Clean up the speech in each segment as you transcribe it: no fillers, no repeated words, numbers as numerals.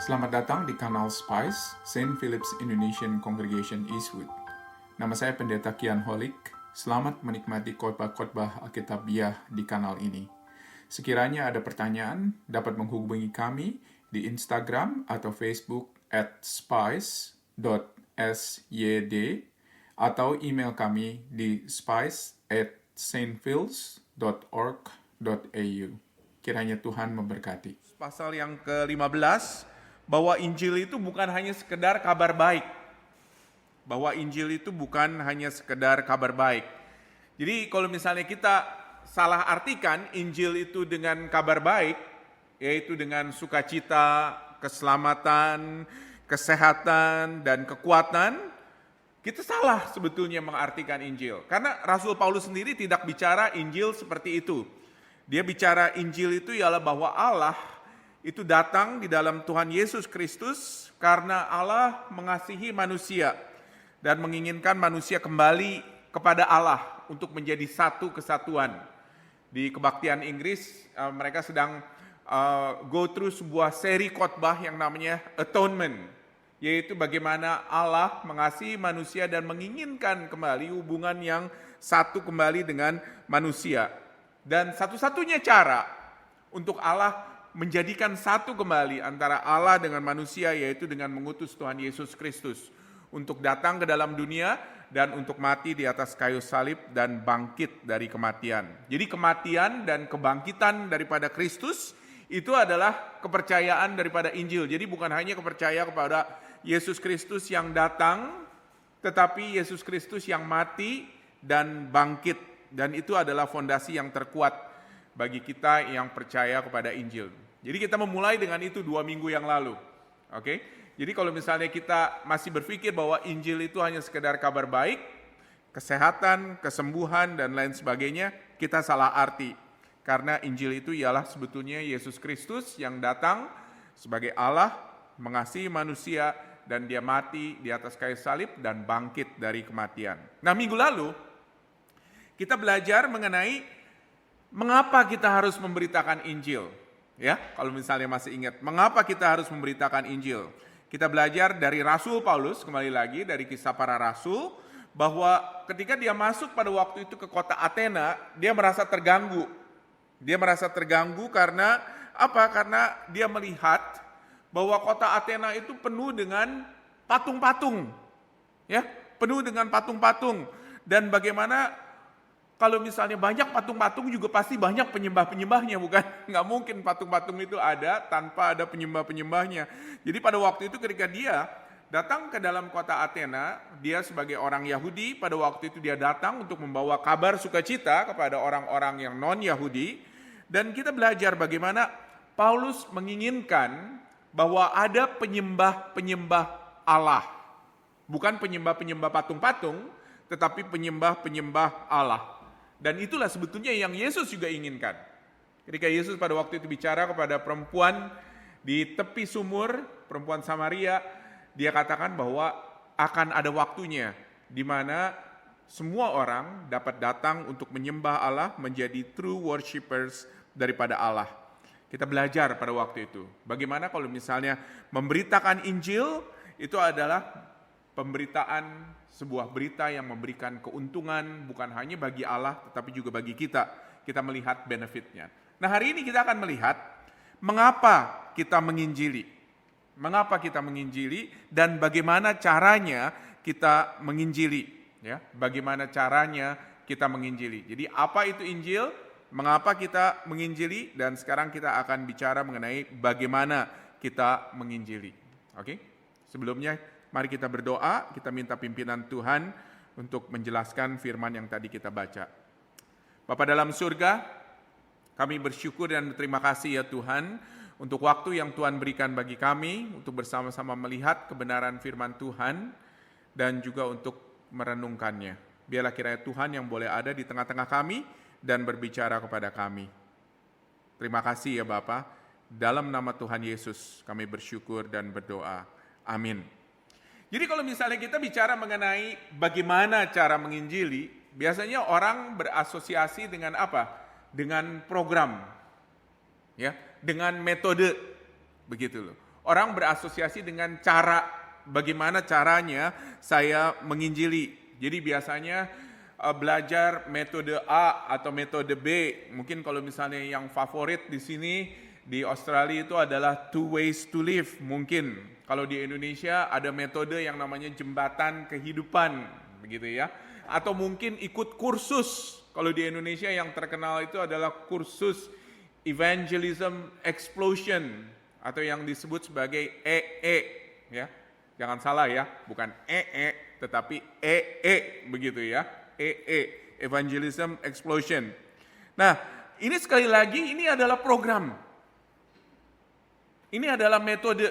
Selamat datang di kanal Spice, St. Philip's Indonesian Congregation Eastwood. Nama saya Pendeta Kian Holik. Selamat menikmati khotbah-khotbah Alkitabiah di kanal ini. Sekiranya ada pertanyaan, dapat menghubungi kami di Instagram atau Facebook @spice.syd atau email kami di spice@stphils.org.au. Kiranya Tuhan memberkati. Pasal yang ke-15, bahwa Injil itu bukan hanya sekedar kabar baik. Bahwa Injil itu bukan hanya sekedar kabar baik. Jadi kalau misalnya kita salah artikan Injil itu dengan kabar baik, yaitu dengan sukacita, keselamatan, kesehatan, dan kekuatan, kita salah sebetulnya mengartikan Injil. Karena Rasul Paulus sendiri tidak bicara Injil seperti itu. Dia bicara Injil itu ialah bahwa Allah itu datang di dalam Tuhan Yesus Kristus karena Allah mengasihi manusia dan menginginkan manusia kembali kepada Allah untuk menjadi satu kesatuan. Di kebaktian Inggris, mereka sedang go through sebuah seri khotbah yang namanya Atonement, yaitu bagaimana Allah mengasihi manusia dan menginginkan kembali hubungan yang satu kembali dengan manusia. Dan satu-satunya cara untuk Allah menjadikan satu kembali antara Allah dengan manusia, yaitu dengan mengutus Tuhan Yesus Kristus untuk datang ke dalam dunia dan untuk mati di atas kayu salib dan bangkit dari kematian. Jadi kematian dan kebangkitan daripada Kristus itu adalah kepercayaan daripada Injil. Jadi bukan hanya kepercayaan kepada Yesus Kristus yang datang, tetapi Yesus Kristus yang mati dan bangkit. Dan itu adalah fondasi yang terkuat bagi kita yang percaya kepada Injil. Jadi kita memulai dengan itu 2 minggu yang lalu. Oke? Jadi kalau misalnya kita masih berpikir bahwa Injil itu hanya sekedar kabar baik, kesehatan, kesembuhan, dan lain sebagainya, kita salah arti. Karena Injil itu ialah sebetulnya Yesus Kristus yang datang sebagai Allah, mengasihi manusia, dan dia mati di atas kayu salib dan bangkit dari kematian. Nah, minggu lalu kita belajar mengenai mengapa kita harus memberitakan Injil. Ya, kalau misalnya masih ingat, mengapa kita harus memberitakan Injil? Kita belajar dari Rasul Paulus, kembali lagi dari Kisah Para Rasul, bahwa ketika dia masuk pada waktu itu ke kota Athena, dia merasa terganggu. Dia merasa terganggu karena apa? Karena dia melihat bahwa kota Athena itu penuh dengan patung-patung. Ya, penuh dengan patung-patung. Dan bagaimana kalau misalnya banyak patung-patung juga pasti banyak penyembah-penyembahnya, bukan? Nggak mungkin patung-patung itu ada tanpa ada penyembah-penyembahnya. Jadi pada waktu itu ketika dia datang ke dalam kota Athena, dia sebagai orang Yahudi, pada waktu itu dia datang untuk membawa kabar sukacita kepada orang-orang yang non-Yahudi. Dan kita belajar bagaimana Paulus menginginkan bahwa ada penyembah-penyembah Allah. Bukan penyembah-penyembah patung-patung, tetapi penyembah-penyembah Allah. Dan itulah sebetulnya yang Yesus juga inginkan. Ketika Yesus pada waktu itu bicara kepada perempuan di tepi sumur, perempuan Samaria, dia katakan bahwa akan ada waktunya di mana semua orang dapat datang untuk menyembah Allah, menjadi true worshipers daripada Allah. Kita belajar pada waktu itu. Bagaimana kalau misalnya memberitakan Injil itu adalah pemberitaan sebuah berita yang memberikan keuntungan bukan hanya bagi Allah tetapi juga bagi kita. Kita melihat benefitnya. Nah, hari ini kita akan melihat mengapa kita menginjili. Mengapa kita menginjili dan bagaimana caranya kita menginjili, ya. Bagaimana caranya kita menginjili. Jadi apa itu Injil? Mengapa kita menginjili? Dan sekarang kita akan bicara mengenai bagaimana kita menginjili. Oke? Sebelumnya mari kita berdoa, kita minta pimpinan Tuhan untuk menjelaskan firman yang tadi kita baca. Bapa dalam surga, kami bersyukur dan berterima kasih ya Tuhan, untuk waktu yang Tuhan berikan bagi kami, untuk bersama-sama melihat kebenaran firman Tuhan, dan juga untuk merenungkannya. Biarlah kiranya Tuhan yang boleh ada di tengah-tengah kami, dan berbicara kepada kami. Terima kasih ya Bapa, dalam nama Tuhan Yesus kami bersyukur dan berdoa. Amin. Jadi kalau misalnya kita bicara mengenai bagaimana cara menginjili, biasanya orang berasosiasi dengan apa? Dengan program, ya, dengan metode, begitu loh. orang berasosiasi dengan cara, bagaimana caranya saya menginjili. Jadi biasanya belajar metode A atau metode B. Mungkin kalau misalnya yang favorit di sini di Australia itu adalah 2 ways to live. Mungkin kalau di Indonesia ada metode yang namanya jembatan kehidupan, begitu ya. Atau mungkin ikut kursus. Kalau di Indonesia yang terkenal itu adalah kursus Evangelism Explosion atau yang disebut sebagai EE, ya. Jangan salah ya, bukan EE tetapi EE begitu ya. EE, Evangelism Explosion. Nah, ini sekali lagi ini adalah program. Ini adalah metode.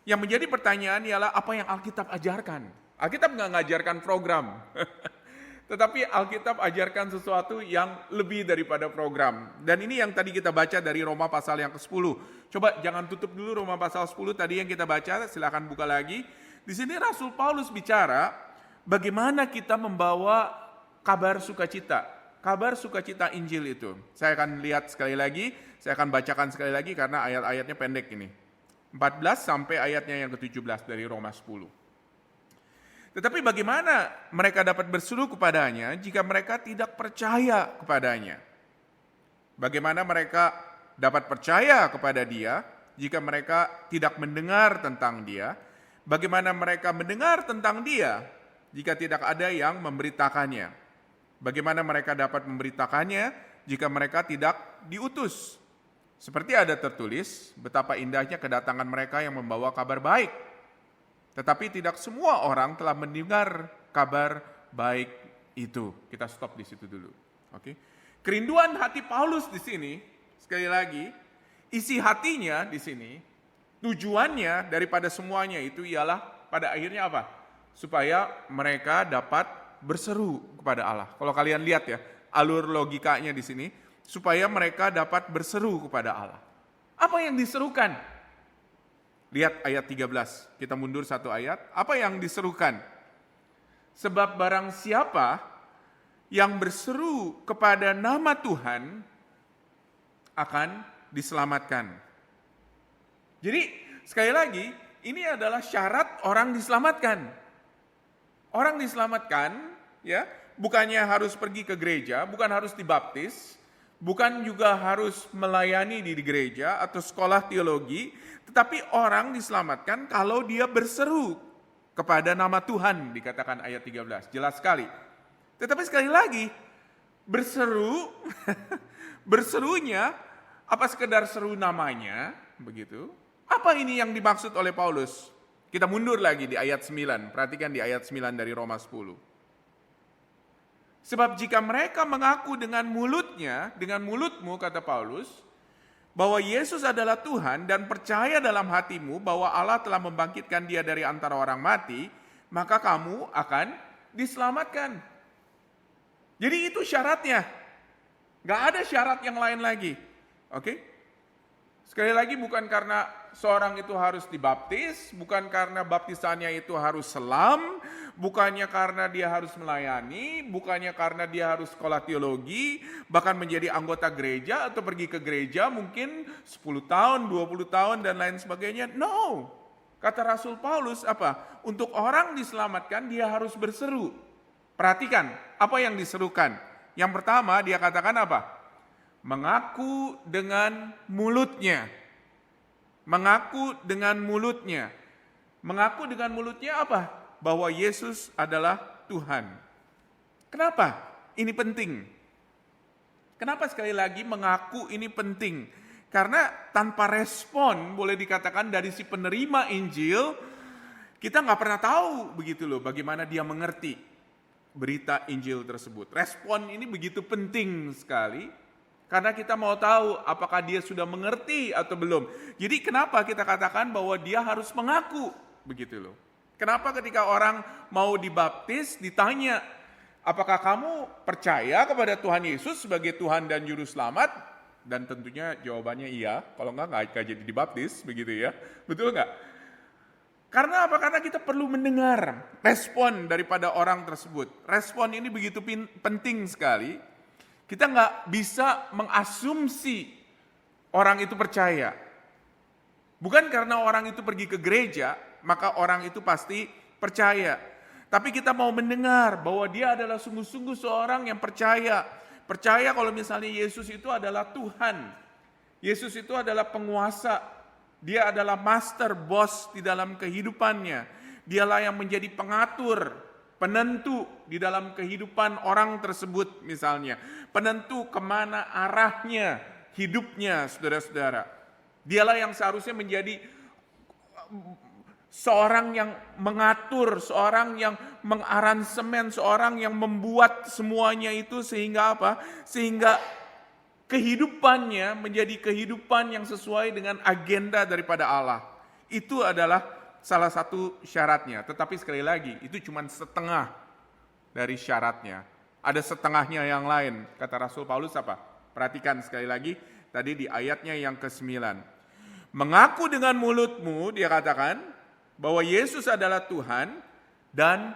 Yang menjadi pertanyaan ialah apa yang Alkitab ajarkan. Alkitab nggak ngajarkan program. Tetapi Alkitab ajarkan sesuatu yang lebih daripada program. Dan ini yang tadi kita baca dari Roma pasal yang ke-10. Coba jangan tutup dulu Roma pasal 10 tadi yang kita baca, silakan buka lagi. Di sini Rasul Paulus bicara bagaimana kita membawa kabar sukacita. Kabar sukacita Injil itu. Saya akan lihat sekali lagi, saya akan bacakan sekali lagi karena ayat-ayatnya pendek ini. 14 sampai ayatnya yang ke-17 dari Roma 10. Tetapi bagaimana mereka dapat berseru kepadanya jika mereka tidak percaya kepadanya? Bagaimana mereka dapat percaya kepada dia jika mereka tidak mendengar tentang dia? Bagaimana mereka mendengar tentang dia jika tidak ada yang memberitakannya? Bagaimana mereka dapat memberitakannya jika mereka tidak diutus? Seperti ada tertulis, betapa indahnya kedatangan mereka yang membawa kabar baik. Tetapi tidak semua orang telah mendengar kabar baik itu. Kita stop di situ dulu. Oke. Kerinduan hati Paulus di sini, sekali lagi, isi hatinya di sini, tujuannya daripada semuanya itu ialah pada akhirnya apa? Supaya mereka dapat berseru kepada Allah. Kalau kalian lihat ya, alur logikanya di sini, supaya mereka dapat berseru kepada Allah. Apa yang diserukan? Lihat ayat 13, kita mundur satu ayat. Apa yang diserukan? Sebab barang siapa yang berseru kepada nama Tuhan akan diselamatkan. Jadi sekali lagi, ini adalah syarat orang diselamatkan. Orang diselamatkan, ya, bukannya harus pergi ke gereja, bukan harus dibaptis, bukan juga harus melayani di gereja atau sekolah teologi, tetapi orang diselamatkan kalau dia berseru kepada nama Tuhan, dikatakan ayat 13. Jelas sekali. Tetapi sekali lagi, berseru, berserunya, apa sekedar seru namanya, begitu? Apa ini yang dimaksud oleh Paulus? Kita mundur lagi di ayat 9, perhatikan di ayat 9 dari Roma 10. Sebab jika mereka mengaku dengan mulutnya, dengan mulutmu, kata Paulus, bahwa Yesus adalah Tuhan dan percaya dalam hatimu bahwa Allah telah membangkitkan dia dari antara orang mati, maka kamu akan diselamatkan. Jadi itu syaratnya. Gak ada syarat yang lain lagi. Oke? Sekali lagi bukan karena seorang itu harus dibaptis, bukan karena baptisannya itu harus selam, bukannya karena dia harus melayani, bukannya karena dia harus sekolah teologi, bahkan menjadi anggota gereja atau pergi ke gereja mungkin 10 tahun, 20 tahun dan lain sebagainya. No. Kata Rasul Paulus apa? Untuk orang diselamatkan dia harus berseru. Perhatikan apa yang diserukan. Yang pertama dia katakan apa? Mengaku dengan mulutnya. Mengaku dengan mulutnya. Mengaku dengan mulutnya apa? Bahwa Yesus adalah Tuhan. Kenapa? Ini penting. Kenapa sekali lagi mengaku ini penting? Karena tanpa respon, boleh dikatakan dari si penerima Injil, kita nggak pernah tahu begitu loh bagaimana dia mengerti berita Injil tersebut. Respon ini begitu penting sekali. Karena kita mau tahu apakah dia sudah mengerti atau belum. Jadi kenapa kita katakan bahwa dia harus mengaku begitu loh. Kenapa ketika orang mau dibaptis ditanya, apakah kamu percaya kepada Tuhan Yesus sebagai Tuhan dan Juru Selamat? Dan tentunya jawabannya iya, kalau enggak jadi dibaptis begitu ya. Betul enggak? Karena apa? Karena kita perlu mendengar respon daripada orang tersebut. Respon ini begitu penting sekali. Kita nggak bisa mengasumsi orang itu percaya. Bukan karena orang itu pergi ke gereja, maka orang itu pasti percaya. Tapi kita mau mendengar bahwa dia adalah sungguh-sungguh seorang yang percaya. Percaya kalau misalnya Yesus itu adalah Tuhan. Yesus itu adalah penguasa. Dia adalah master, boss di dalam kehidupannya. Dialah yang menjadi pengatur, penentu di dalam kehidupan orang tersebut misalnya. Penentu kemana arahnya hidupnya, saudara-saudara. Dialah yang seharusnya menjadi seorang yang mengatur, seorang yang mengaransemen, seorang yang membuat semuanya itu sehingga apa? Sehingga kehidupannya menjadi kehidupan yang sesuai dengan agenda daripada Allah. Itu adalah salah satu syaratnya. Tetapi sekali lagi, itu cuma setengah dari syaratnya. Ada setengahnya yang lain. Kata Rasul Paulus apa? Perhatikan sekali lagi, tadi di ayatnya yang ke-9. Mengaku dengan mulutmu, dia katakan, bahwa Yesus adalah Tuhan, dan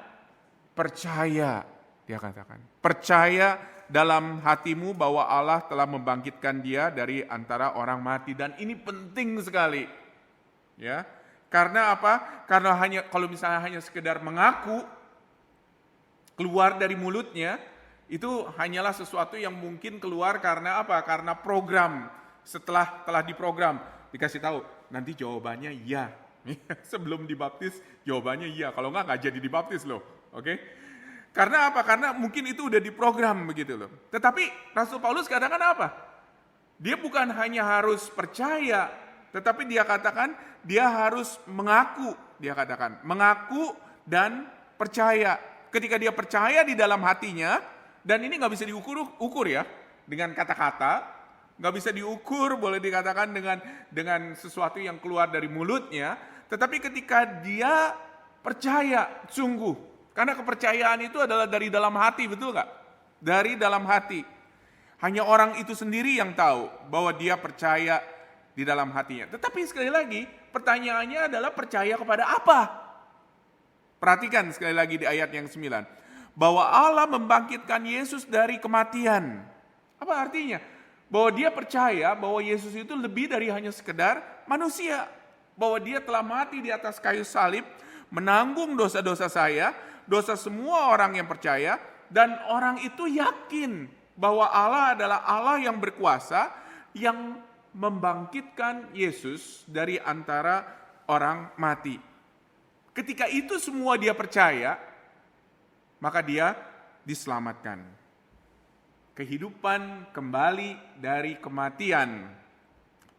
percaya, dia katakan. Percaya dalam hatimu bahwa Allah telah membangkitkan dia dari antara orang mati. Dan ini penting sekali. Ya. Karena apa? Karena kalau misalnya hanya sekedar mengaku, keluar dari mulutnya, itu hanyalah sesuatu yang mungkin keluar karena apa? Karena program. Telah diprogram, dikasih tahu, nanti jawabannya iya. Sebelum dibaptis, jawabannya iya. Kalau enggak jadi dibaptis loh. Oke? Karena apa? Karena mungkin itu udah diprogram begitu loh. Tetapi Rasul Paulus katakan apa? Dia bukan hanya harus percaya, tetapi dia katakan dia harus mengaku. Dia katakan mengaku dan percaya. Ketika dia percaya di dalam hatinya, dan ini nggak bisa diukur ya dengan kata-kata, nggak bisa diukur, boleh dikatakan dengan sesuatu yang keluar dari mulutnya. Tetapi ketika dia percaya sungguh, karena kepercayaan itu adalah dari dalam hati, betul nggak? Dari dalam hati. Hanya orang itu sendiri yang tahu bahwa dia percaya di dalam hatinya. Tetapi sekali lagi, pertanyaannya adalah percaya kepada apa? Perhatikan sekali lagi di ayat yang 9. Bahwa Allah membangkitkan Yesus dari kematian. Apa artinya? Bahwa dia percaya bahwa Yesus itu lebih dari hanya sekedar manusia. Bahwa dia telah mati di atas kayu salib, menanggung dosa-dosa saya, dosa semua orang yang percaya, dan orang itu yakin bahwa Allah adalah Allah yang berkuasa, yang membangkitkan Yesus dari antara orang mati. Ketika itu semua dia percaya, maka dia diselamatkan. Kehidupan kembali dari kematian.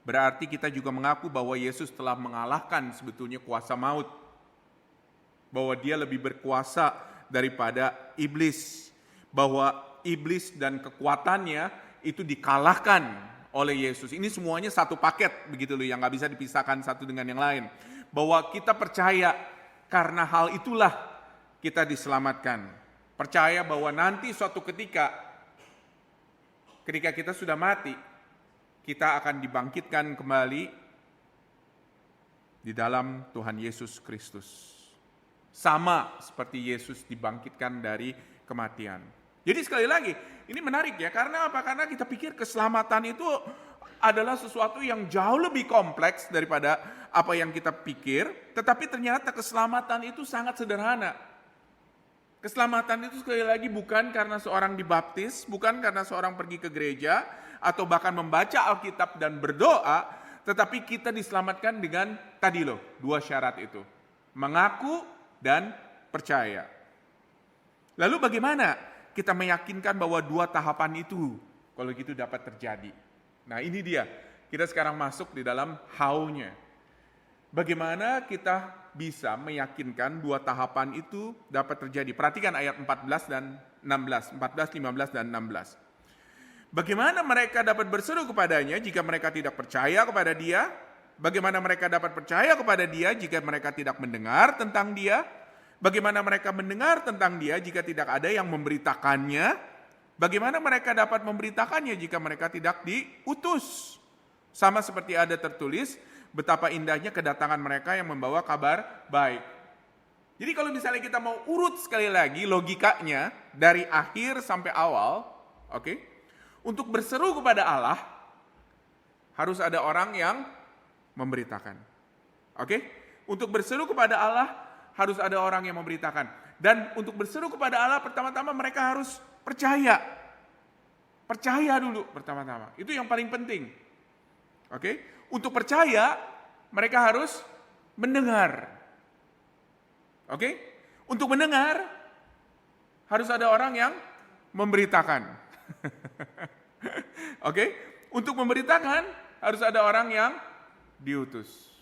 Berarti kita juga mengaku bahwa Yesus telah mengalahkan sebetulnya kuasa maut. Bahwa dia lebih berkuasa daripada iblis. Bahwa iblis dan kekuatannya itu dikalahkan oleh Yesus. Ini semuanya satu paket begitu loh, yang gak bisa dipisahkan satu dengan yang lain. Bahwa kita percaya karena hal itulah kita diselamatkan. Percaya bahwa nanti suatu ketika kita sudah mati, kita akan dibangkitkan kembali di dalam Tuhan Yesus Kristus. Sama seperti Yesus dibangkitkan dari kematian. Jadi sekali lagi, ini menarik ya, karena apa? Karena kita pikir keselamatan itu adalah sesuatu yang jauh lebih kompleks daripada apa yang kita pikir, tetapi ternyata keselamatan itu sangat sederhana. Keselamatan itu sekali lagi bukan karena seorang dibaptis, bukan karena seorang pergi ke gereja, atau bahkan membaca Alkitab dan berdoa, tetapi kita diselamatkan dengan tadi loh, dua syarat itu. Mengaku dan percaya. Lalu bagaimana kita meyakinkan bahwa dua tahapan itu kalau gitu dapat terjadi? Nah ini dia, kita sekarang masuk di dalam how-nya. Bagaimana kita bisa meyakinkan dua tahapan itu dapat terjadi? Perhatikan ayat 14 dan 16, 14, 15 dan 16. Bagaimana mereka dapat berseru kepadanya jika mereka tidak percaya kepada dia? Bagaimana mereka dapat percaya kepada dia jika mereka tidak mendengar tentang dia? Bagaimana mereka mendengar tentang dia jika tidak ada yang memberitakannya? Bagaimana mereka dapat memberitakannya jika mereka tidak diutus? Sama seperti ada tertulis, betapa indahnya kedatangan mereka yang membawa kabar baik. Jadi kalau misalnya kita mau urut sekali lagi logikanya dari akhir sampai awal, oke? Untuk berseru kepada Allah, harus ada orang yang memberitakan. Oke? Untuk berseru kepada Allah harus ada orang yang memberitakan. Dan untuk berseru kepada Allah pertama-tama mereka harus percaya. Percaya dulu pertama-tama. Itu yang paling penting. Oke? Untuk percaya mereka harus mendengar. Oke? Untuk mendengar harus ada orang yang memberitakan. Oke? Untuk memberitakan harus ada orang yang diutus.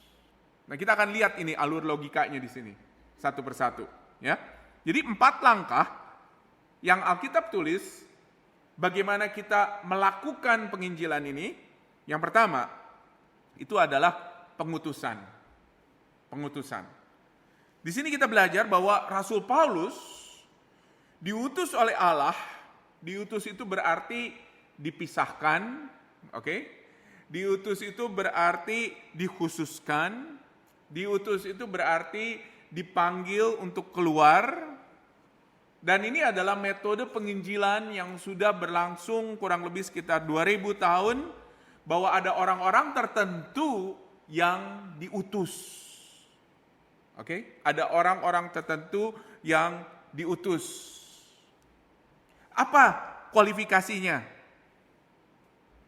Nah, kita akan lihat ini alur logikanya di sini satu persatu, ya. Jadi 4 langkah yang Alkitab tulis bagaimana kita melakukan penginjilan ini. Yang pertama itu adalah pengutusan. Pengutusan. Di sini kita belajar bahwa Rasul Paulus diutus oleh Allah. Diutus itu berarti dipisahkan, oke? Diutus itu berarti dikhususkan. Diutus itu berarti dipanggil untuk keluar. Dan ini adalah metode penginjilan yang sudah berlangsung kurang lebih sekitar 2000 tahun, bahwa ada orang-orang tertentu yang diutus. Oke? Ada orang-orang tertentu yang diutus. Apa kualifikasinya?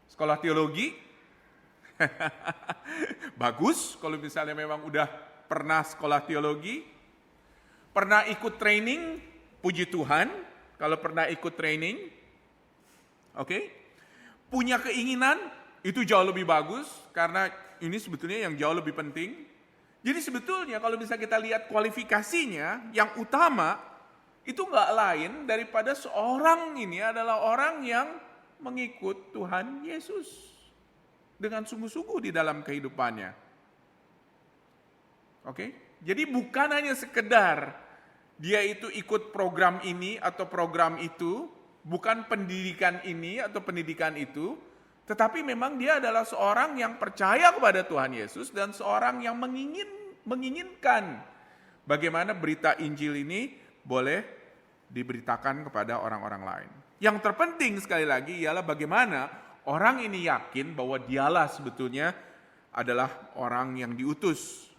Sekolah teologi? Bagus kalau misalnya memang udah pernah sekolah teologi. Pernah ikut training, puji Tuhan kalau pernah ikut training. Oke? Punya keinginan, itu jauh lebih bagus karena ini sebetulnya yang jauh lebih penting. Jadi sebetulnya kalau bisa kita lihat kualifikasinya, yang utama itu nggak lain daripada seorang ini adalah orang yang mengikut Tuhan Yesus dengan sungguh-sungguh di dalam kehidupannya. Oke? Jadi bukan hanya sekedar dia itu ikut program ini atau program itu, bukan pendidikan ini atau pendidikan itu, tetapi memang dia adalah seorang yang percaya kepada Tuhan Yesus dan seorang yang menginginkan bagaimana berita Injil ini boleh diberitakan kepada orang-orang lain. Yang terpenting sekali lagi ialah bagaimana orang ini yakin bahwa dialah sebetulnya adalah orang yang diutus,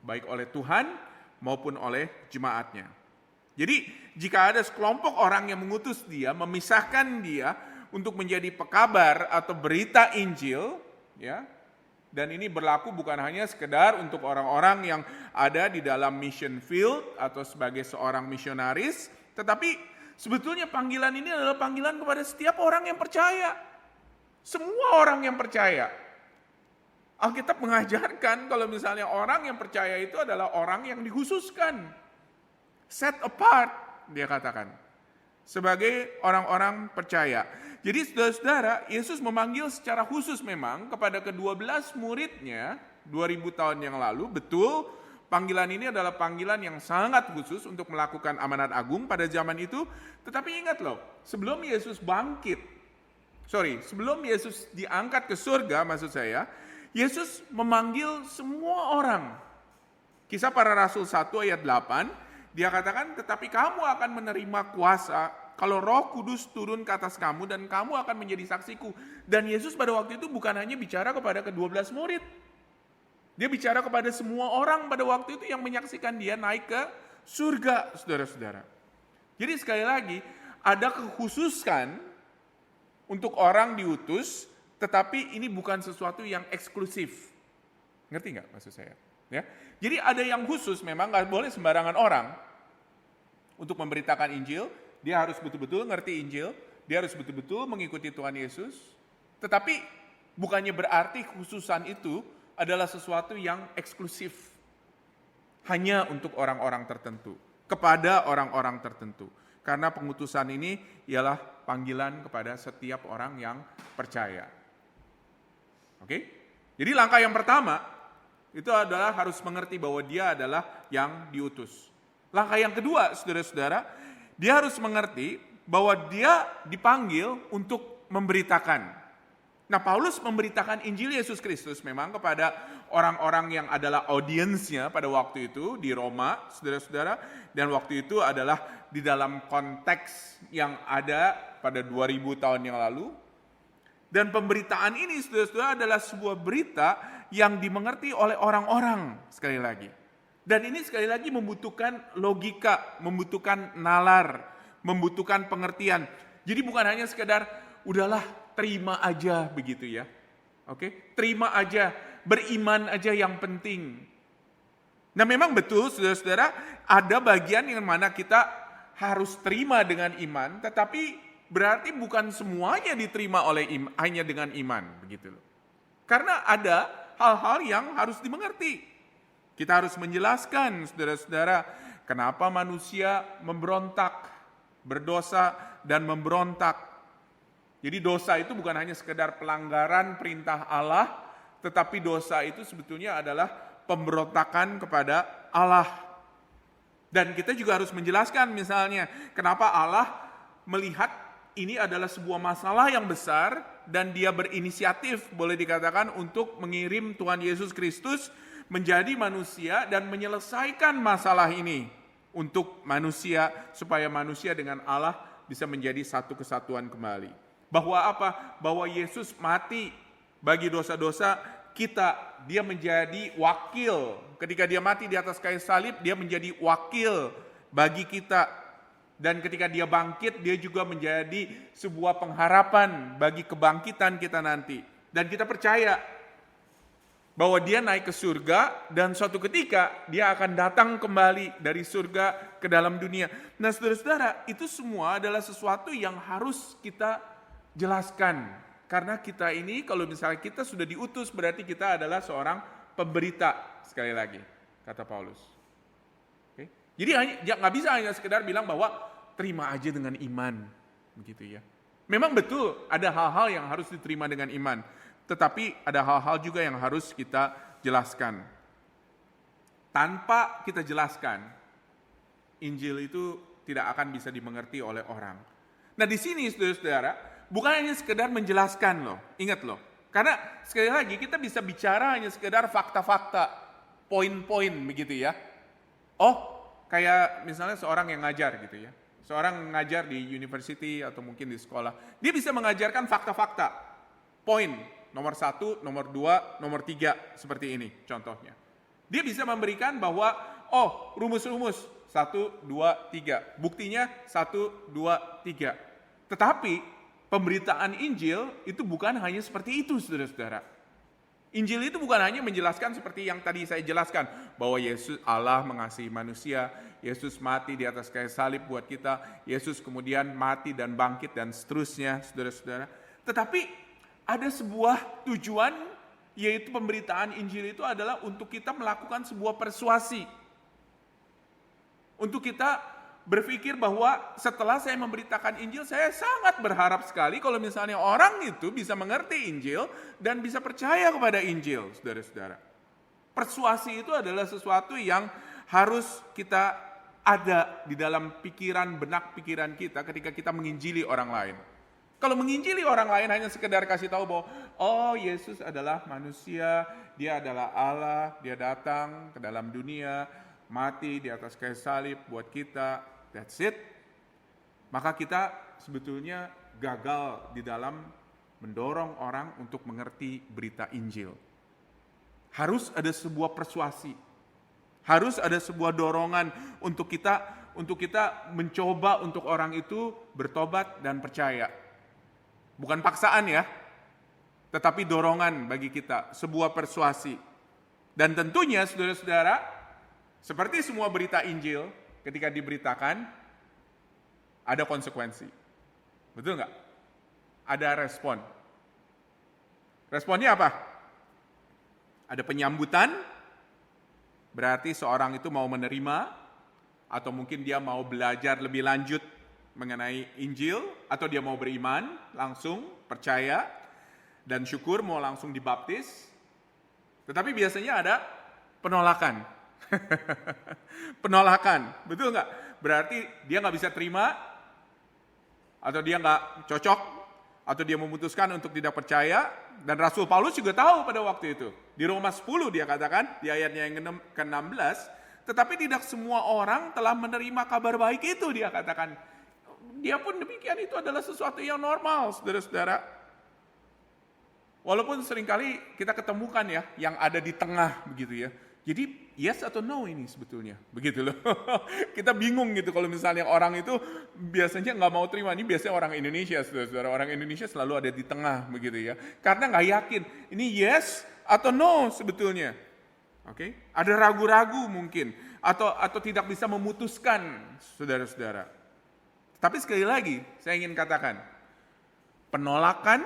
baik oleh Tuhan maupun oleh jemaatnya. Jadi jika ada sekelompok orang yang mengutus dia, memisahkan dia untuk menjadi pekabar atau berita Injil, ya, dan ini berlaku bukan hanya sekedar untuk orang-orang yang ada di dalam mission field atau sebagai seorang misionaris, tetapi sebetulnya panggilan ini adalah panggilan kepada setiap orang yang percaya. Semua orang yang percaya. Alkitab mengajarkan kalau misalnya orang yang percaya itu adalah orang yang dikhususkan. Set apart, dia katakan. Sebagai orang-orang percaya. Jadi saudara-saudara, Yesus memanggil secara khusus memang kepada ke-12 muridnya 2000 tahun yang lalu. Betul, panggilan ini adalah panggilan yang sangat khusus untuk melakukan amanat agung pada zaman itu. Tetapi ingat loh, sebelum Yesus sebelum Yesus diangkat ke surga, maksud saya, Yesus memanggil semua orang. Kisah Para Rasul 1 ayat 8, dia katakan, tetapi kamu akan menerima kuasa kalau Roh Kudus turun ke atas kamu dan kamu akan menjadi saksiku. Dan Yesus pada waktu itu bukan hanya bicara kepada ke-12 murid. Dia bicara kepada semua orang pada waktu itu yang menyaksikan dia naik ke surga, saudara-saudara. Jadi sekali lagi, ada kekhususan untuk orang diutus, tetapi ini bukan sesuatu yang eksklusif. Ngerti nggak maksud saya? Ya. Jadi ada yang khusus, memang nggak boleh sembarangan orang untuk memberitakan Injil. Dia harus betul-betul ngerti Injil, dia harus betul-betul mengikuti Tuhan Yesus. Tetapi bukannya berarti khususan itu adalah sesuatu yang eksklusif. Hanya untuk orang-orang tertentu, kepada orang-orang tertentu. Karena pengutusan ini ialah panggilan kepada setiap orang yang percaya. Oke? Jadi langkah yang pertama itu adalah harus mengerti bahwa dia adalah yang diutus. Langkah yang kedua, saudara-saudara, dia harus mengerti bahwa dia dipanggil untuk memberitakan. Nah, Paulus memberitakan Injil Yesus Kristus memang kepada orang-orang yang adalah audiensnya pada waktu itu di Roma, saudara-saudara. Dan waktu itu adalah di dalam konteks yang ada pada 2000 tahun yang lalu. Dan pemberitaan ini saudara-saudara adalah sebuah berita yang dimengerti oleh orang-orang sekali lagi. Dan ini sekali lagi membutuhkan logika, membutuhkan nalar, membutuhkan pengertian. Jadi bukan hanya sekedar udahlah terima aja begitu ya. Oke, terima aja, beriman aja yang penting. Nah memang betul saudara-saudara ada bagian yang mana kita harus terima dengan iman, tetapi berarti bukan semuanya diterima oleh hanya dengan iman, begitu loh. Karena ada hal-hal yang harus dimengerti. Kita harus menjelaskan, saudara-saudara, kenapa manusia memberontak, berdosa dan memberontak. Jadi dosa itu bukan hanya sekedar pelanggaran perintah Allah, tetapi dosa itu sebetulnya adalah pemberontakan kepada Allah. Dan kita juga harus menjelaskan misalnya, kenapa Allah melihat ini adalah sebuah masalah yang besar dan dia berinisiatif boleh dikatakan untuk mengirim Tuhan Yesus Kristus menjadi manusia dan menyelesaikan masalah ini untuk manusia supaya manusia dengan Allah bisa menjadi satu kesatuan kembali. Bahwa apa? Bahwa Yesus mati bagi dosa-dosa kita, dia menjadi wakil. Ketika dia mati di atas kayu salib, dia menjadi wakil bagi kita. Dan ketika dia bangkit, dia juga menjadi sebuah pengharapan bagi kebangkitan kita nanti. Dan kita percaya bahwa dia naik ke surga dan suatu ketika dia akan datang kembali dari surga ke dalam dunia. Nah saudara-saudara, itu semua adalah sesuatu yang harus kita jelaskan. Karena kita ini, kalau misalnya kita sudah diutus, berarti kita adalah seorang pemberita, sekali lagi, kata Paulus. Oke? Jadi nggak bisa hanya sekedar bilang bahwa terima aja dengan iman, begitu ya. Memang betul ada hal-hal yang harus diterima dengan iman, tetapi ada hal-hal juga yang harus kita jelaskan. Tanpa kita jelaskan, Injil itu tidak akan bisa dimengerti oleh orang. Nah di sini saudara-saudara, bukan hanya sekedar menjelaskan loh, ingat loh. Karena sekali lagi kita bisa bicara hanya sekedar fakta-fakta, poin-poin begitu ya. Oh, kayak misalnya seorang yang ngajar gitu ya. Seorang ngajar di university atau mungkin di sekolah, dia bisa mengajarkan fakta-fakta, poin, nomor 1, nomor 2, nomor 3, seperti ini contohnya. Dia bisa memberikan bahwa, oh rumus-rumus, 1, 2, 3, buktinya 1, 2, 3. Tetapi pemberitaan Injil itu bukan hanya seperti itu saudara-saudara. Injil itu bukan hanya menjelaskan seperti yang tadi saya jelaskan, bahwa Yesus Allah mengasihi manusia, Yesus mati di atas kayu salib buat kita, Yesus kemudian mati dan bangkit dan seterusnya, saudara-saudara. Tetapi ada sebuah tujuan, yaitu pemberitaan Injil itu adalah untuk kita melakukan sebuah persuasi. Untuk kita berpikir bahwa setelah saya memberitakan Injil, saya sangat berharap sekali kalau misalnya orang itu bisa mengerti Injil dan bisa percaya kepada Injil, saudara-saudara. Persuasi itu adalah sesuatu yang harus kita ada di dalam pikiran, benak pikiran kita ketika kita menginjili orang lain. Kalau menginjili orang lain hanya sekedar kasih tahu bahwa, oh Yesus adalah manusia, dia adalah Allah, dia datang ke dalam dunia, mati di atas kayu salib buat kita, that's it. Maka kita sebetulnya gagal di dalam mendorong orang untuk mengerti berita Injil. Harus ada sebuah persuasi. Harus ada sebuah dorongan untuk kita mencoba untuk orang itu bertobat dan percaya. Bukan paksaan ya, tetapi dorongan bagi kita, sebuah persuasi. Dan tentunya saudara-saudara, seperti semua berita Injil, ketika diberitakan, ada konsekuensi. Betul nggak? Ada respon. Responnya apa? Ada penyambutan, berarti seorang itu mau menerima, atau mungkin dia mau belajar lebih lanjut mengenai Injil, atau dia mau beriman, langsung percaya, dan syukur mau langsung dibaptis. Tetapi biasanya ada penolakan. Penolakan, betul nggak? Berarti dia nggak bisa terima, atau dia nggak cocok, atau dia memutuskan untuk tidak percaya. Dan Rasul Paulus juga tahu pada waktu itu. Di Roma 10 dia katakan, di ayatnya yang ke-16, tetapi tidak semua orang telah menerima kabar baik itu, dia katakan. Dia pun demikian, itu adalah sesuatu yang normal, saudara-saudara. Walaupun seringkali kita ketemukan ya, yang ada di tengah begitu ya. Jadi yes atau no ini sebetulnya, begitu loh. Kita bingung gitu kalau misalnya orang itu biasanya nggak mau terima. Ini biasanya orang Indonesia, saudara-saudara. Orang Indonesia selalu ada di tengah begitu ya. Karena nggak yakin, ini yes atau no sebetulnya. Oke, ada ragu-ragu mungkin. Atau tidak bisa memutuskan, saudara-saudara. Tapi sekali lagi, saya ingin katakan, penolakan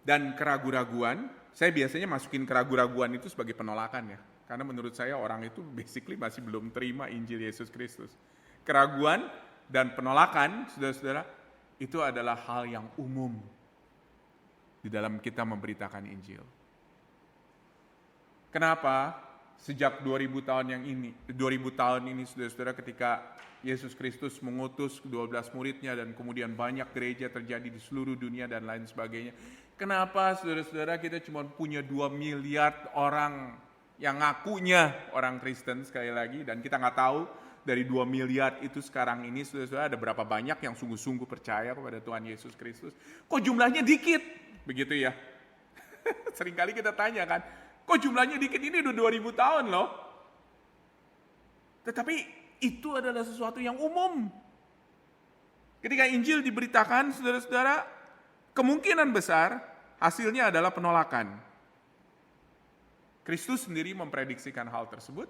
dan keraguan-raguan, saya biasanya masukin keraguan-raguan itu sebagai penolakan ya. Karena menurut saya orang itu basically masih belum terima Injil Yesus Kristus. Keraguan dan penolakan, saudara-saudara, itu adalah hal yang umum di dalam kita memberitakan Injil. Kenapa? Sejak 2000 tahun ini saudara-saudara, ketika Yesus Kristus mengutus 12 muridnya dan kemudian banyak gereja terjadi di seluruh dunia dan lain sebagainya. Kenapa saudara-saudara kita cuma punya 2 miliar orang yang ngakunya orang Kristen sekali lagi, dan kita nggak tahu dari 2 miliar itu sekarang ini saudara-saudara ada berapa banyak yang sungguh-sungguh percaya kepada Tuhan Yesus Kristus. Kok jumlahnya dikit? Begitu ya. Seringkali kita tanya kan, kok jumlahnya dikit? Ini udah 2000 tahun loh. Tetapi itu adalah sesuatu yang umum. Ketika Injil diberitakan, saudara-saudara, kemungkinan besar hasilnya adalah penolakan. Kristus sendiri memprediksikan hal tersebut.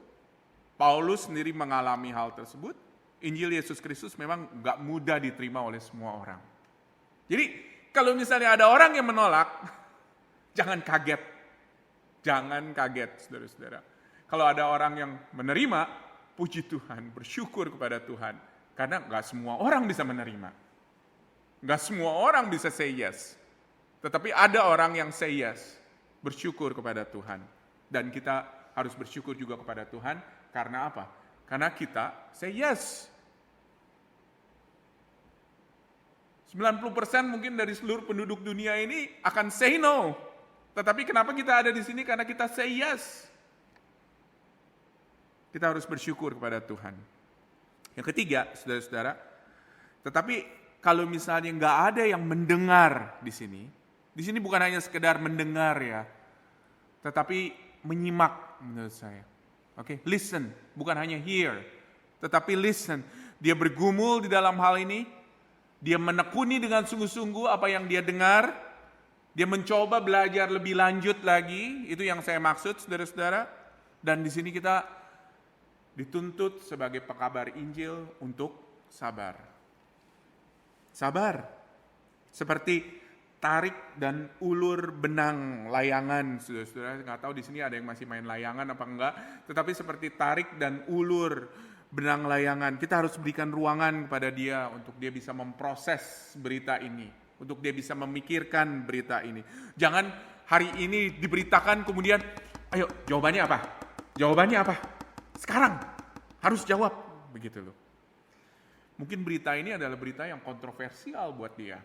Paulus sendiri mengalami hal tersebut. Injil Yesus Kristus memang gak mudah diterima oleh semua orang. Jadi kalau misalnya ada orang yang menolak, jangan kaget. Jangan kaget, saudara-saudara. Kalau ada orang yang menerima, puji Tuhan, bersyukur kepada Tuhan. Karena gak semua orang bisa menerima. Gak semua orang bisa say yes. Tetapi ada orang yang say yes, bersyukur kepada Tuhan. Dan kita harus bersyukur juga kepada Tuhan, karena apa? Karena kita say yes. 90% mungkin dari seluruh penduduk dunia ini akan say no. Tetapi kenapa kita ada di sini? Karena kita say yes. Kita harus bersyukur kepada Tuhan. Yang ketiga, saudara-saudara, tetapi kalau misalnya nggak ada yang mendengar di sini bukan hanya sekedar mendengar ya, tetapi menyimak menurut saya. Oke, listen, bukan hanya hear, tetapi listen. Dia bergumul di dalam hal ini, dia menekuni dengan sungguh-sungguh apa yang dia dengar. Dia mencoba belajar lebih lanjut lagi, itu yang saya maksud saudara-saudara. Dan di sini kita dituntut sebagai pekabar Injil untuk sabar. Sabar. Seperti tarik dan ulur benang layangan, saudara-saudara. Nggak tahu di sini ada yang masih main layangan apa enggak. Tetapi seperti tarik dan ulur benang layangan. Kita harus berikan ruangan kepada dia untuk dia bisa memproses berita ini. Untuk dia bisa memikirkan berita ini. Jangan hari ini diberitakan kemudian, ayo jawabannya apa? Jawabannya apa? Sekarang harus jawab. Begitu loh. Mungkin berita ini adalah berita yang kontroversial buat dia.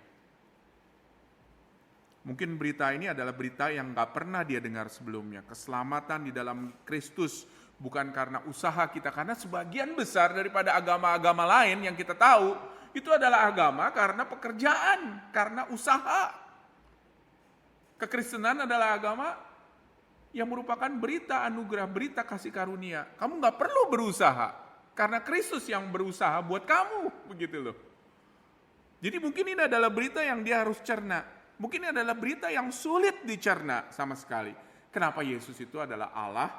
Mungkin berita ini adalah berita yang gak pernah dia dengar sebelumnya. Keselamatan di dalam Kristus bukan karena usaha kita. Karena sebagian besar daripada agama-agama lain yang kita tahu, itu adalah agama karena pekerjaan, karena usaha. Kekristenan adalah agama yang merupakan berita anugerah, berita kasih karunia. Kamu gak perlu berusaha, karena Kristus yang berusaha buat kamu, begitu loh. Jadi mungkin ini adalah berita yang dia harus cerna. Mungkin ini adalah berita yang sulit dicerna sama sekali. Kenapa Yesus itu adalah Allah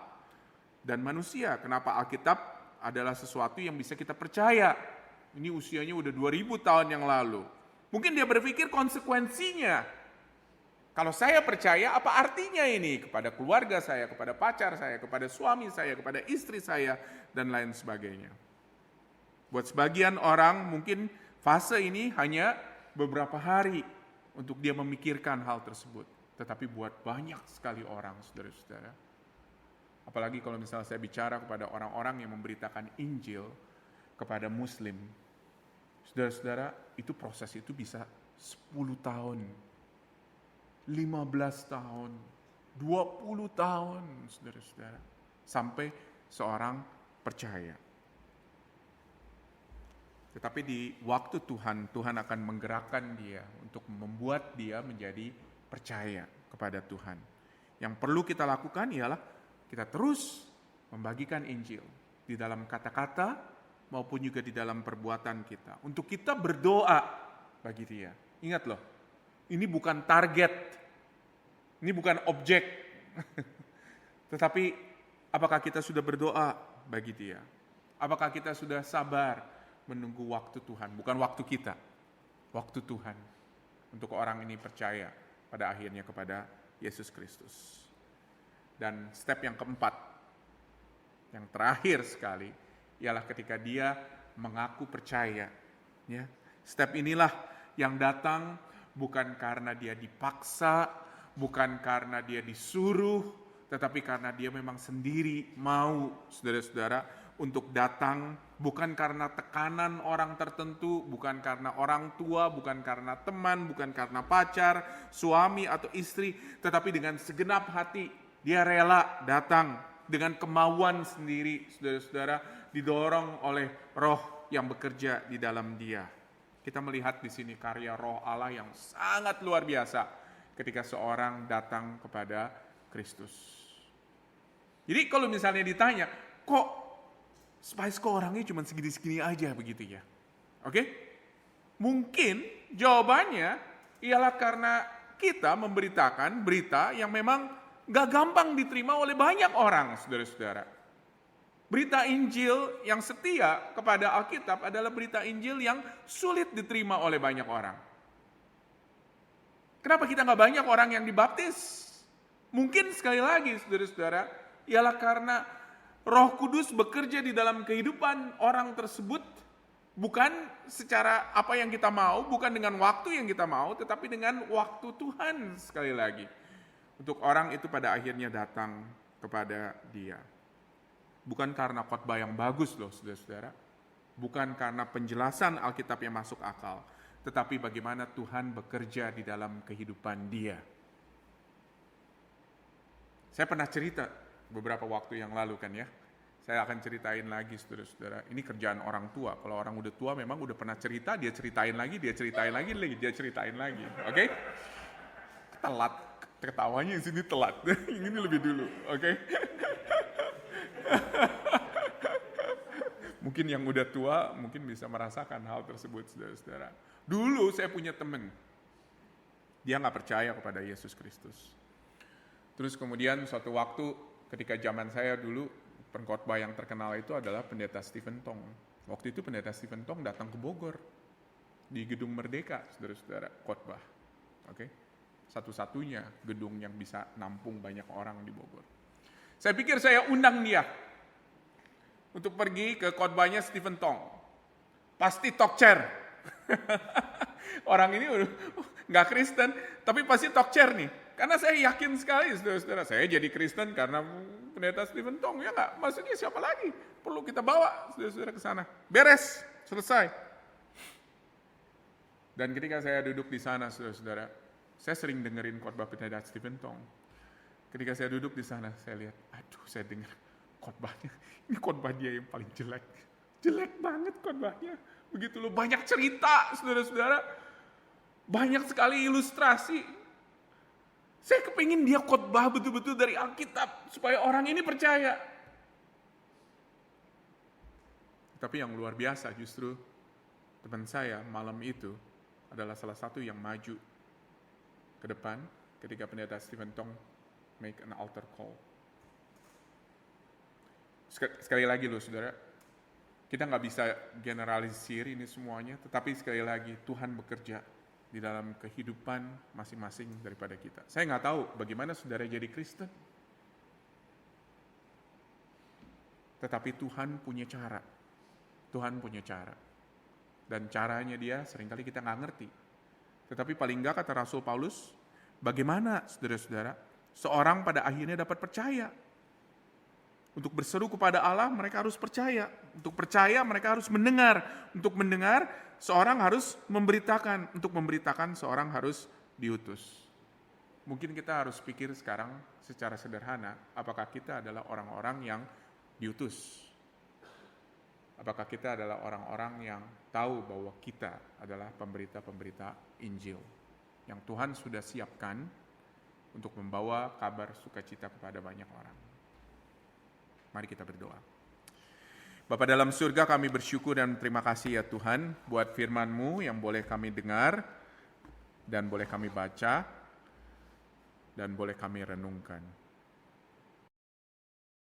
dan manusia? Kenapa Alkitab adalah sesuatu yang bisa kita percaya? Ini usianya udah 2000 tahun yang lalu. Mungkin dia berpikir konsekuensinya. Kalau saya percaya, apa artinya ini kepada keluarga saya, kepada pacar saya, kepada suami saya, kepada istri saya, dan lain sebagainya. Buat sebagian orang mungkin fase ini hanya beberapa hari untuk dia memikirkan hal tersebut. Tetapi buat banyak sekali orang, saudara-saudara. Apalagi kalau misalnya saya bicara kepada orang-orang yang memberitakan Injil kepada Muslim. Saudara-saudara, itu proses itu bisa 10 tahun, 15 tahun, 20 tahun, saudara-saudara. Sampai seorang percaya. Tetapi di waktu Tuhan akan menggerakkan dia untuk membuat dia menjadi percaya kepada Tuhan. Yang perlu kita lakukan ialah kita terus membagikan Injil di dalam kata-kata maupun juga di dalam perbuatan kita. Untuk kita berdoa bagi dia. Ingat loh, ini bukan target, ini bukan objek. Tetapi apakah kita sudah berdoa bagi dia? Apakah kita sudah sabar menunggu waktu Tuhan? Bukan waktu kita, waktu Tuhan. Untuk orang ini percaya pada akhirnya kepada Yesus Kristus. Dan step yang keempat, yang terakhir sekali, ialah ketika dia mengaku percaya. Ya, step inilah yang datang bukan karena dia dipaksa, bukan karena dia disuruh, tetapi karena dia memang sendiri mau, saudara-saudara, untuk datang, bukan karena tekanan orang tertentu, bukan karena orang tua, bukan karena teman, bukan karena pacar, suami atau istri, tetapi dengan segenap hati dia rela datang dengan kemauan sendiri, saudara-saudara, didorong oleh Roh yang bekerja di dalam dia. Kita melihat di sini karya Roh Allah yang sangat luar biasa ketika seorang datang kepada Kristus. Jadi kalau misalnya ditanya, kok Spice kok orangnya cuma segini-segini aja begitu ya? Oke? Mungkin jawabannya ialah karena kita memberitakan berita yang memang gak gampang diterima oleh banyak orang, saudara-saudara. Berita Injil yang setia kepada Alkitab adalah berita Injil yang sulit diterima oleh banyak orang. Kenapa kita gak banyak orang yang dibaptis? Mungkin sekali lagi, saudara-saudara, ialah karena Roh Kudus bekerja di dalam kehidupan orang tersebut bukan secara apa yang kita mau, bukan dengan waktu yang kita mau, tetapi dengan waktu Tuhan sekali lagi. Untuk orang itu pada akhirnya datang kepada dia. Bukan karena khotbah yang bagus loh, saudara-saudara. Bukan karena penjelasan Alkitab yang masuk akal, tetapi bagaimana Tuhan bekerja di dalam kehidupan dia. Saya pernah cerita beberapa waktu yang lalu kan ya. Saya akan ceritain lagi saudara-saudara. Ini kerjaan orang tua. Kalau orang udah tua memang udah pernah cerita, dia ceritain lagi, dia ceritain lagi. Oke? Telat. Ketawanya di sini telat. Ini lebih dulu, oke? Mungkin yang udah tua mungkin bisa merasakan hal tersebut, saudara-saudara. Dulu saya punya teman. Dia nggak percaya kepada Yesus Kristus. Terus kemudian suatu waktu ketika zaman saya dulu, pengkhotbah yang terkenal itu adalah Pendeta Stephen Tong. Waktu itu Pendeta Stephen Tong datang ke Bogor di Gedung Merdeka, saudara-saudara, khotbah. Oke, satu-satunya gedung yang bisa nampung banyak orang di Bogor. Saya pikir saya undang dia untuk pergi ke khotbahnya Stephen Tong. Pasti talk chair. Orang ini udah nggak Kristen, tapi pasti talk chair nih. Karena saya yakin sekali, saudara-saudara, saya jadi Kristen karena Pendeta Stephen Tong, ya nggak? Maksudnya siapa lagi? Perlu kita bawa saudara-saudara ke sana. Beres, selesai. Dan ketika saya duduk di sana, saudara-saudara, saya sering dengerin khotbah Pendeta Stephen Tong. Ketika saya duduk di sana, saya lihat, aduh, saya dengar khotbahnya. Ini khotbah dia yang paling jelek. Jelek banget khotbahnya. Begitu loh, banyak cerita, saudara-saudara. Banyak sekali ilustrasi. Saya kepingin dia khotbah betul-betul dari Alkitab supaya orang ini percaya. Tapi yang luar biasa justru teman saya malam itu adalah salah satu yang maju ke depan ketika Pendeta Stephen Tong make an altar call. Sekali lagi loh saudara, kita nggak bisa generalisir ini semuanya, tetapi sekali lagi Tuhan bekerja di dalam kehidupan masing-masing daripada kita. Saya nggak tahu bagaimana saudara jadi Kristen. Tetapi Tuhan punya cara. Tuhan punya cara. Dan caranya dia seringkali kita nggak ngerti. Tetapi paling nggak kata Rasul Paulus, bagaimana saudara-saudara, seorang pada akhirnya dapat percaya. Untuk berseru kepada Allah, mereka harus percaya. Untuk percaya, mereka harus mendengar. Untuk mendengar, seorang harus memberitakan. Untuk memberitakan, seorang harus diutus. Mungkin kita harus pikir sekarang secara sederhana, apakah kita adalah orang-orang yang diutus? Apakah kita adalah orang-orang yang tahu bahwa kita adalah pemberita-pemberita Injil? yang Tuhan sudah siapkan untuk membawa kabar sukacita kepada banyak orang. Mari kita berdoa. Bapa dalam surga, kami bersyukur dan terima kasih ya Tuhan buat firman-Mu yang boleh kami dengar dan boleh kami baca dan boleh kami renungkan.